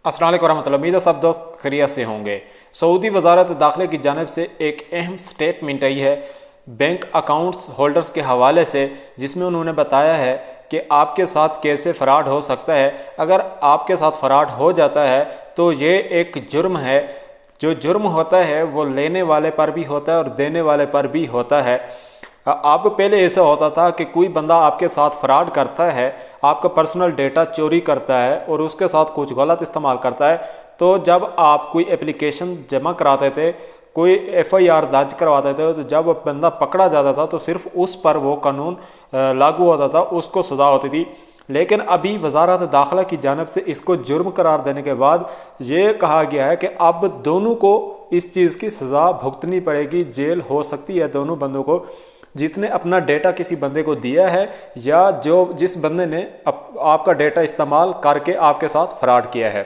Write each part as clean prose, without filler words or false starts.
अस्सलाम वालेकुम रहमतुल्लाह। उम्मीद है सब दोस्त खैरियत से होंगे। सऊदी वजारत दाखिले की जानिब से एक अहम स्टेटमेंट आई है बैंक अकाउंट्स होल्डर्स के हवाले से, जिसमें उन्होंने बताया है कि आपके साथ कैसे फ़्रॉड हो सकता है। अगर आपके साथ फ़्रॉड हो जाता है तो ये एक जुर्म है। जो जुर्म होता है वो लेने वाले पर भी होता है और देने वाले पर भी होता है। अब पहले ऐसा होता था कि कोई बंदा आपके साथ फ्रॉड करता है, आपका पर्सनल डेटा चोरी करता है और उसके साथ कुछ गलत इस्तेमाल करता है, तो जब आप कोई एप्लीकेशन जमा कराते थे, कोई एफआईआर दर्ज करवाते थे, तो जब बंदा पकड़ा जाता था तो सिर्फ उस पर वो कानून लागू होता था, उसको सज़ा होती थी। लेकिन अभी वजारत दाखिला की जानिब से इसको जुर्म करार देने के बाद ये कहा गया है कि अब दोनों को इस चीज़ की सज़ा भुगतनी पड़ेगी, जेल हो सकती है दोनों बंदों को, जिसने अपना डेटा किसी बंदे को दिया है या जिस बंदे ने आपका डेटा इस्तेमाल करके आपके साथ फ्रॉड किया है।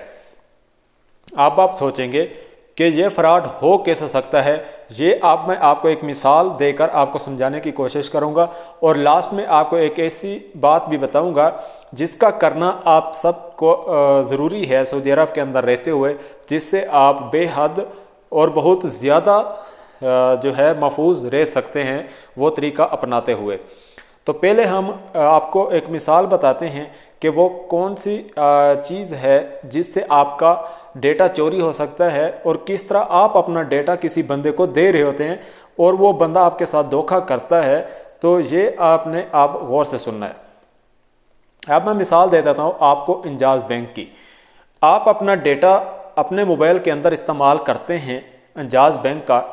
अब आप सोचेंगे कि ये फ्रॉड हो कैसे सकता है। मैं आपको एक मिसाल देकर आपको समझाने की कोशिश करूंगा और लास्ट में आपको एक ऐसी बात भी बताऊंगा जिसका करना आप सबको ज़रूरी है सऊदी अरब के अंदर रहते हुए, जिससे आप बेहद और बहुत ज़्यादा जो है महफूज रह सकते हैं वो तरीका अपनाते हुए। तो पहले हम आपको एक मिसाल बताते हैं कि वो कौन सी चीज़ है जिससे आपका डेटा चोरी हो सकता है और किस तरह आप अपना डेटा किसी बंदे को दे रहे होते हैं और वो बंदा आपके साथ धोखा करता है। तो ये आप गौर से सुनना है। अब मैं मिसाल दे देता हूँ आपको इंजाज बैंक की। आप अपना डेटा अपने मोबाइल के अंदर इस्तेमाल करते हैं इंजाज बैंक का।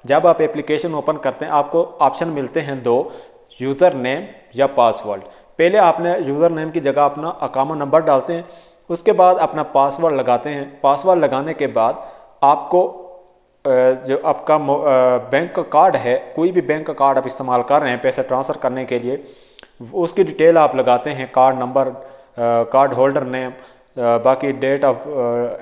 जब आप एप्लीकेशन ओपन करते हैं आपको ऑप्शन मिलते हैं दो, यूज़र नेम या पासवर्ड। पहले आपने यूज़र नेम की जगह अपना अकामा नंबर डालते हैं, उसके बाद अपना पासवर्ड लगाते हैं। पासवर्ड लगाने के बाद आपको जो आपका बैंक का कार्ड है, कोई भी बैंक का कार्ड आप इस्तेमाल कर रहे हैं पैसे ट्रांसफ़र करने के लिए, उसकी डिटेल आप लगाते हैं, card number, card holder name, बाकी डेट ऑफ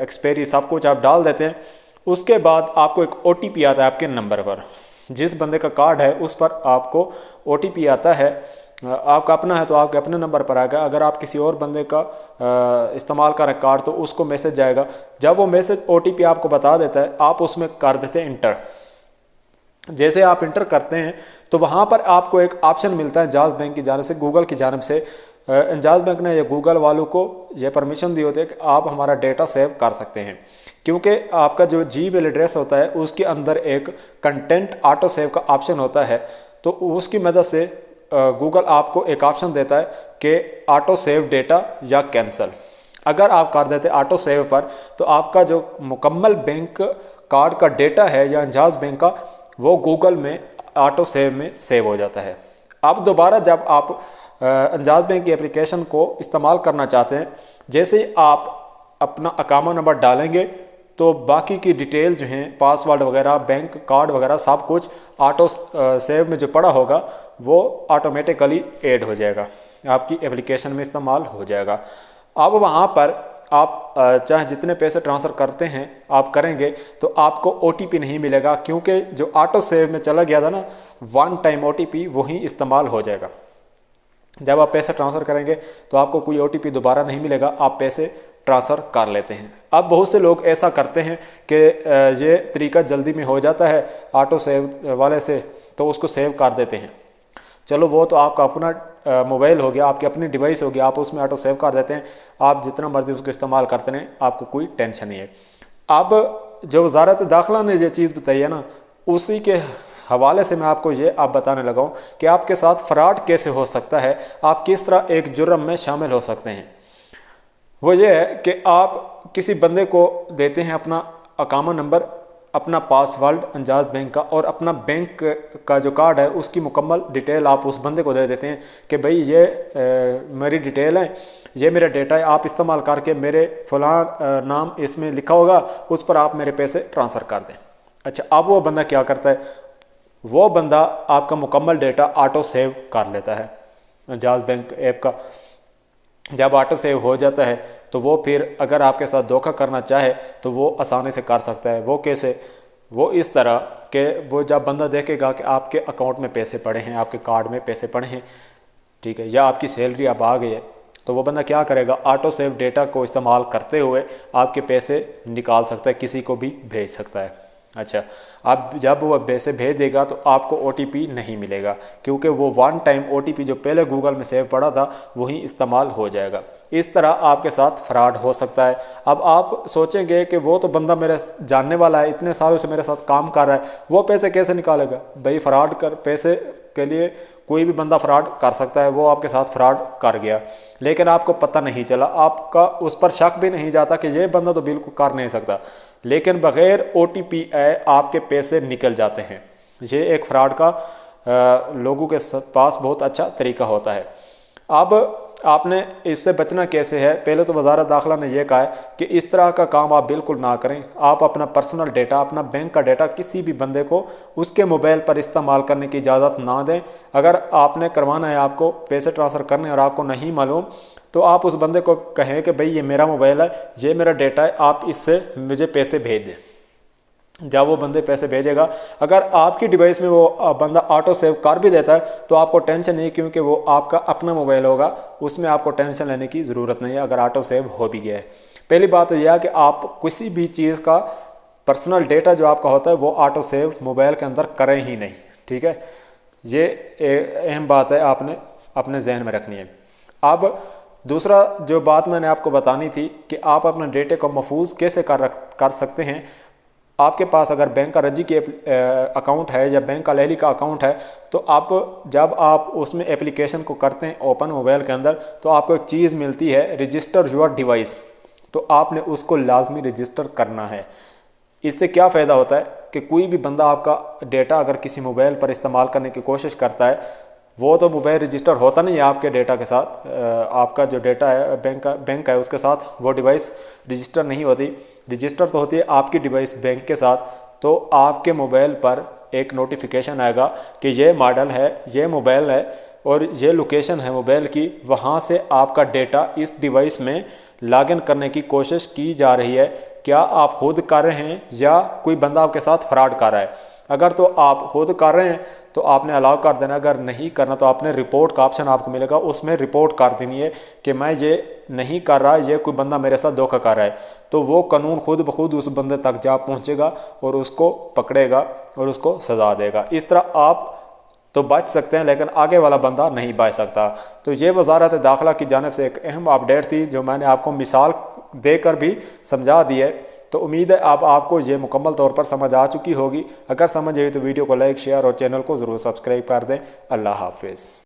एक्सपायरी सब कुछ आप डाल देते हैं। उसके बाद आपको एक OTP आता है आपके नंबर पर, जिस बंदे का कार्ड है उस पर आपको OTP आता है। आपका अपना है तो आपके अपने नंबर पर आएगा। अगर आप किसी और बंदे का इस्तेमाल कर रहे कार्ड तो उसको मैसेज जाएगा। जब वो मैसेज OTP आपको बता देता है आप उसमें कर देते हैं इंटर। जैसे आप इंटर करते हैं तो वहाँ पर आपको एक ऑप्शन मिलता है इंजाज बैंक की जानिब से, गूगल की जानिब से। इंजाज बैंक ने या गूगल वालों को ये परमिशन दी होती है कि आप हमारा डेटा सेव कर सकते हैं, क्योंकि आपका जो जीमेल एड्रेस होता है उसके अंदर एक कंटेंट ऑटो सेव का ऑप्शन होता है। तो उसकी मदद से गूगल आपको एक ऑप्शन देता है कि ऑटो सेव डेटा या कैंसिल। अगर आप कर देते ऑटो सेव पर तो आपका जो मुकम्मल बैंक कार्ड का डेटा है या इंजाज बैंक का, वो गूगल में ऑटो सेव में सेव हो जाता है। अब दोबारा जब आप इंजाज बैंक की एप्लीकेशन को इस्तेमाल करना चाहते हैं, जैसे ही आप अपना अकामा नंबर डालेंगे तो बाकी की डिटेल जो हैं, पासवर्ड वगैरह, बैंक कार्ड वगैरह, सब कुछ ऑटो सेव में जो पड़ा होगा वो ऑटोमेटिकली ऐड हो जाएगा, आपकी एप्लीकेशन में इस्तेमाल हो जाएगा। अब वहाँ पर आप चाहे जितने पैसे ट्रांसफ़र करते हैं आप करेंगे तो आपको OTP नहीं मिलेगा, क्योंकि जो ऑटो सेव में चला गया था ना, वन टाइम OTP वही इस्तेमाल हो जाएगा। जब आप पैसे ट्रांसफ़र करेंगे तो आपको कोई OTP दोबारा नहीं मिलेगा, आप पैसे ट्रांसफ़र कर लेते हैं। अब बहुत से लोग ऐसा करते हैं कि ये तरीका जल्दी में हो जाता है ऑटो सेव वाले से, तो उसको सेव कर देते हैं। चलो वो तो आपका अपना मोबाइल हो गया, आपकी अपनी डिवाइस हो गया, आप उसमें ऑटो सेव कर देते हैं, आप जितना मर्जी उसको इस्तेमाल करते हैं, आपको कोई टेंशन नहीं है। अब जो वजारत दाखिला ने ये चीज़ बताई है ना, उसी के हवाले से मैं आपको ये बताने लगा हूँ कि आपके साथ फ्रॉड कैसे हो सकता है, आप किस तरह एक जुर्म में शामिल हो सकते हैं। वो ये है कि आप किसी बंदे को देते हैं अपना अकामा नंबर, अपना पासवर्ड इंजाज बैंक का और अपना बैंक का जो कार्ड है उसकी मुकम्मल डिटेल आप उस बंदे को दे देते हैं कि भाई ये मेरी डिटेल है, ये मेरा डेटा है, आप इस्तेमाल करके मेरे फलां नाम इसमें लिखा होगा, उस पर आप मेरे पैसे ट्रांसफ़र कर दें। अच्छा, अब वो बंदा क्या करता है, वो बंदा आपका मुकम्मल डेटा ऑटो सेव कर लेता है इंजाज बैंक ऐप का। जब ऑटो सेव हो जाता है तो वो फिर अगर आपके साथ धोखा करना चाहे तो वो आसानी से कर सकता है। वो कैसे? वो इस तरह कि वो जब बंदा देखेगा कि आपके अकाउंट में पैसे पड़े हैं, आपके कार्ड में पैसे पड़े हैं, ठीक है, या आपकी सैलरी अब आ गई है, तो वो बंदा क्या करेगा, ऑटो सेव डेटा को इस्तेमाल करते हुए आपके पैसे निकाल सकता है, किसी को भी भेज सकता है। अच्छा, अब जब वो पैसे भेज देगा तो आपको OTP नहीं मिलेगा, क्योंकि वो वन टाइम OTP जो पहले गूगल में सेव पड़ा था वही इस्तेमाल हो जाएगा। इस तरह आपके साथ फ्रॉड हो सकता है। अब आप सोचेंगे कि वो तो बंदा मेरे जानने वाला है, इतने सालों से मेरे साथ काम कर रहा है, वो पैसे कैसे निकालेगा? भाई फ्रॉड कर पैसे के लिए कोई भी बंदा फ्रॉड कर सकता है, वो आपके साथ फ्रॉड कर गया, लेकिन आपको पता नहीं चला, आपका उस पर शक भी नहीं जाता कि ये बंदा तो बिल्कुल कर नहीं सकता, लेकिन बग़ैर OTP आपके पैसे निकल जाते हैं। ये एक फ्रॉड का लोगों के पास बहुत अच्छा तरीका होता है। अब आपने इससे बचना कैसे है? पहले तो वज़ारत दाखिला ने यह कहा है कि इस तरह का काम आप बिल्कुल ना करें। आप अपना पर्सनल डेटा, अपना बैंक का डेटा किसी भी बंदे को उसके मोबाइल पर इस्तेमाल करने की इजाज़त ना दें। अगर आपने करवाना है, आपको पैसे ट्रांसफ़र करने और आपको नहीं मालूम, तो आप उस बंदे को कहें कि भाई ये मेरा मोबाइल है, ये मेरा डेटा है, आप इससे मुझे पैसे भेज दें। जब वो बंदे पैसे भेजेगा, अगर आपकी डिवाइस में वो बंदा ऑटो सेव कर भी देता है तो आपको टेंशन नहीं, क्योंकि वो आपका अपना मोबाइल होगा, उसमें आपको टेंशन लेने की ज़रूरत नहीं है अगर ऑटो सेव हो भी गया है। पहली बात तो यह है कि आप किसी भी चीज़ का पर्सनल डेटा जो आपका होता है वो ऑटो सेव मोबाइल के अंदर करें ही नहीं, ठीक है? ये अहम बात है, आपने अपने जहन में रखनी है। अब दूसरा जो बात मैंने आपको बतानी थी कि आप अपने डेटे को महफूज कैसे कर सकते हैं। आपके पास अगर बैंक का रजी के अकाउंट है या बैंक का लैली का अकाउंट है, तो आप जब आप उसमें एप्लीकेशन को करते हैं ओपन मोबाइल के अंदर, तो आपको एक चीज़ मिलती है रजिस्टर योर डिवाइस, तो आपने उसको लाजमी रजिस्टर करना है। इससे क्या फ़ायदा होता है कि कोई भी बंदा आपका डेटा अगर किसी मोबाइल पर इस्तेमाल करने की कोशिश करता है, वो तो मोबाइल रजिस्टर होता नहीं है आपके डेटा के साथ, आपका जो डेटा है बैंक है उसके साथ वो डिवाइस रजिस्टर नहीं होती। रजिस्टर तो होती है आपकी डिवाइस बैंक के साथ। तो आपके मोबाइल पर एक नोटिफिकेशन आएगा कि ये मॉडल है, ये मोबाइल है और ये लोकेशन है मोबाइल की, वहाँ से आपका डेटा इस डिवाइस में लॉगिन करने की कोशिश की जा रही है। क्या आप खुद कर रहे हैं या कोई बंदा आपके साथ फ्रॉड कर रहा है? अगर तो आप खुद कर रहे हैं तो आपने अलाउ कर देना, अगर नहीं करना तो आपने रिपोर्ट का ऑप्शन आपको मिलेगा, उसमें रिपोर्ट कर देनी है कि मैं ये नहीं कर रहा, ये कोई बंदा मेरे साथ धोखा कर रहा है। तो वो कानून खुद ब खुद उस बंदे तक जा पहुंचेगा और उसको पकड़ेगा और उसको सजा देगा। इस तरह आप तो बच सकते हैं, लेकिन आगे वाला बंदा नहीं बच सकता। तो ये वज़ारत दाखिला की जानिब से एक अहम अपडेट थी जो मैंने आपको मिसाल देकर भी समझा दी है। तो उम्मीद है अब आपको ये मुकम्मल तौर पर समझ आ चुकी होगी। अगर समझ आई तो वीडियो को लाइक, शेयर और चैनल को ज़रूर सब्सक्राइब कर दें। अल्लाह हाफिज़।